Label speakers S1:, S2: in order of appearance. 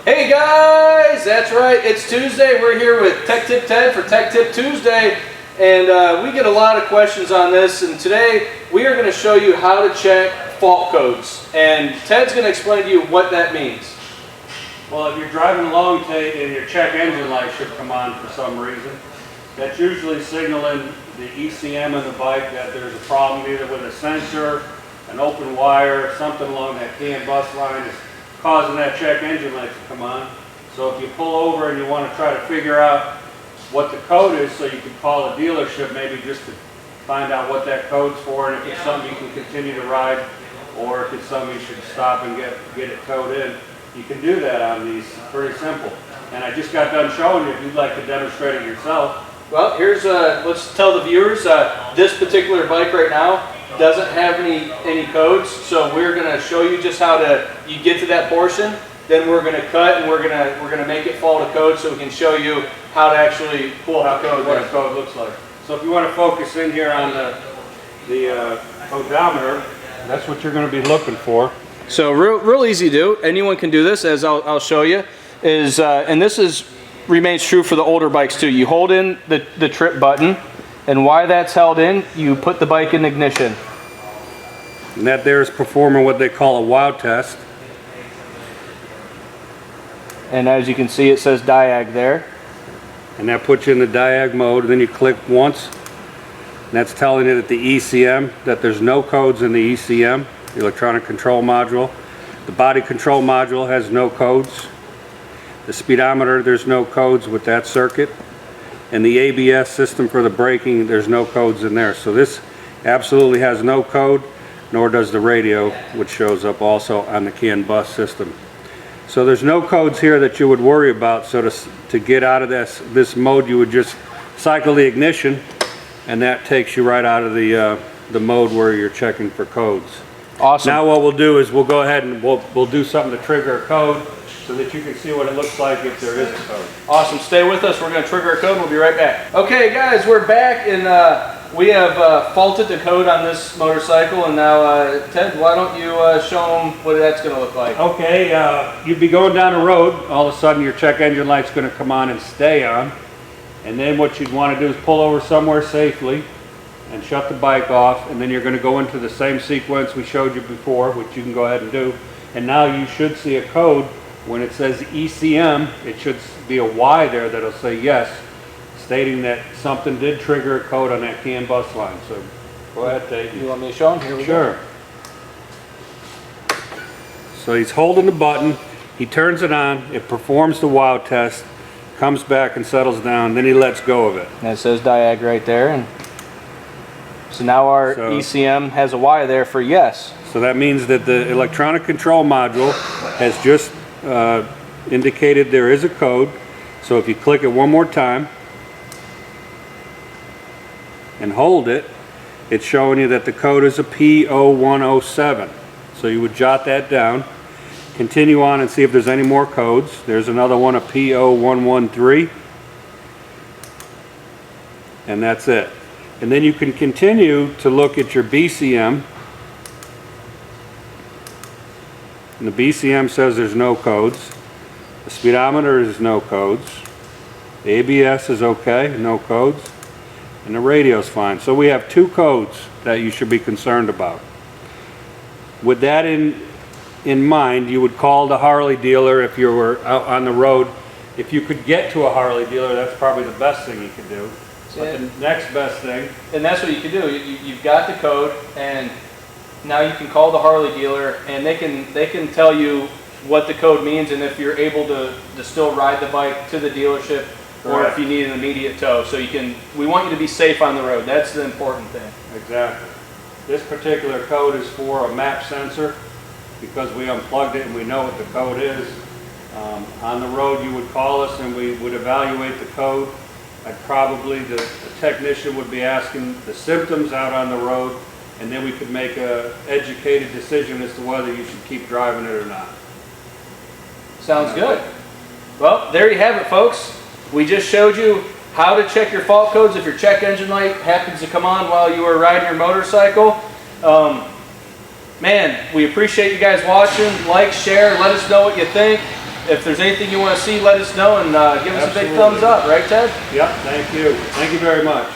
S1: Hey guys, that's right, it's Tuesday. We're here with Tech Tip Ted for Tech Tip Tuesday, and we get a lot of questions on this, and today we are going to show you how to check fault codes, and Ted's going to explain to you what that means.
S2: Well, if you're driving along and your check engine light should come on for some reason, that's usually signaling the ECM of the bike that there's a problem either with a sensor, an open wire, something along that CAN bus line is causing that check engine light to come on. So if you pull over and you want to try to figure out what the code is so you can call a dealership maybe just to find out what that code's for and if it's something you can continue to ride or if it's something you should stop and get it towed in, you can do that on these. It's pretty simple. And I just got done showing you if you'd like to demonstrate it yourself.
S1: Well, here's, let's tell the viewers, this particular bike right now doesn't have any codes, so we're going to show you just how you get to that portion, then we're going to cut and we're going to make it fall to code so we can show you how to actually pull up the code.
S2: What a code looks like. So if you want to focus in here on the odometer, that's what you're going to be looking for.
S1: So real easy to do. Anyone can do this, as I'll show you. And this remains true for the older bikes too. You hold in the trip button, and while that's held in, you put the bike in ignition.
S2: And that there is performing what they call a wow test.
S1: And as you can see, it says diag there.
S2: And that puts you in the diag mode. Then you click once, and that's telling you that the ECM, that there's no codes in the ECM, the electronic control module. The body control module has no codes. The speedometer, there's no codes with that circuit. And the ABS system for the braking, there's no codes in there. So this absolutely has no code, nor does the radio, which shows up also on the CAN bus system. So there's no codes here that you would worry about. So to get out of this mode, you would just cycle the ignition, and that takes you right out of the mode where you're checking for codes.
S1: Awesome.
S2: Now what we'll do is we'll go ahead and we'll do something to trigger a code so that you can see what it looks like if there is a code.
S1: Awesome. Stay with us. We're going to trigger a code and we'll be right back. Okay, guys, we're back, and we have faulted the code on this motorcycle. And now, Ted, why don't you show them what that's going to look like?
S2: Okay, you'd be going down a road. All of a sudden, your check engine light's going to come on and stay on. And then what you'd want to do is pull over somewhere safely and shut the bike off. And then you're going to go into the same sequence we showed you before, which you can go ahead and do. And now you should see a code. When it says ECM, it should be a Y there that'll say yes, stating that something did trigger a code on that CAN bus line. So go ahead, Tate.
S1: You want me to show him? Here we go.
S2: Sure. So he's holding the button, he turns it on, it performs the wow test, comes back and settles down, then he lets go of it.
S1: And it says diag right there. And so now our ECM has a Y there for yes.
S2: So that means that the electronic control module has just indicated there is a code. So if you click it one more time and hold it, it's showing you that the code is a P0107. So you would jot that down, continue on and see if there's any more codes. There's another one, a P0113, and that's it. And then you can continue to look at your BCM. And the BCM says there's no codes. The speedometer is no codes. The ABS is okay, no codes. And the radio's fine. So we have two codes that you should be concerned about. With that in mind, you would call the Harley dealer if you were out on the road. If you could get to a Harley dealer, that's probably the best thing you could do. But the next best thing...
S1: And that's what you can do. You've got the code, and now you can call the Harley dealer, and they can tell you what the code means, and if you're able to still ride the bike to the dealership, or if you need an immediate tow. So we want you to be safe on the road. That's the important thing.
S2: Exactly. This particular code is for a map sensor because we unplugged it and we know what the code is. On the road, you would call us and we would evaluate the code. The technician would be asking the symptoms out on the road, and then we could make an educated decision as to whether you should keep driving it or not.
S1: Sounds good. Well, there you have it, folks. We just showed you how to check your fault codes if your check engine light happens to come on while you were riding your motorcycle. Man, we appreciate you guys watching. Like, share, let us know what you think. if there's anything you want to see, let us know and give us a big
S2: Absolutely.
S1: thumbs up, right, Ted?
S2: Yep, thank you. Thank you very much.